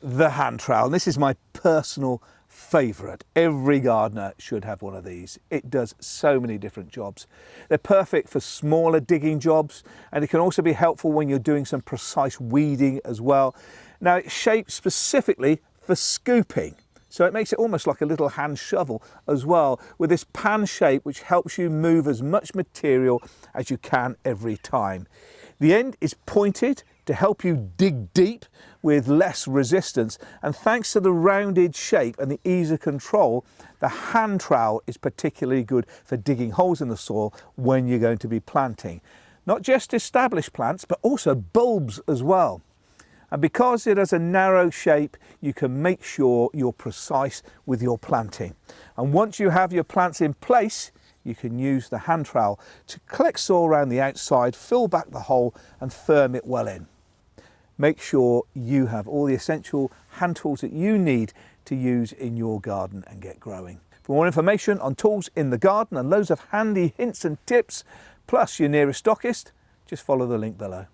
The hand trowel. And this is my personal favourite. Every gardener should have one of these. It does so many different jobs. They're perfect for smaller digging jobs, and it can also be helpful when you're doing some precise weeding as well. Now, it's shaped specifically for scooping, so it makes it almost like a little hand shovel as well, with this pan shape which helps you move as much material as you can every time. The end is pointed to help you dig deep with less resistance, and thanks to the rounded shape and the ease of control, the hand trowel is particularly good for digging holes in the soil when you're going to be planting. Not just established plants, but also bulbs as well. And because it has a narrow shape, you can make sure you're precise with your planting. And once you have your plants in place, you can use the hand trowel to collect soil around the outside, fill back the hole and firm it well in. Make sure you have all the essential hand tools that you need to use in your garden and get growing. For more information on tools in the garden and loads of handy hints and tips, plus your nearest stockist, just follow the link below.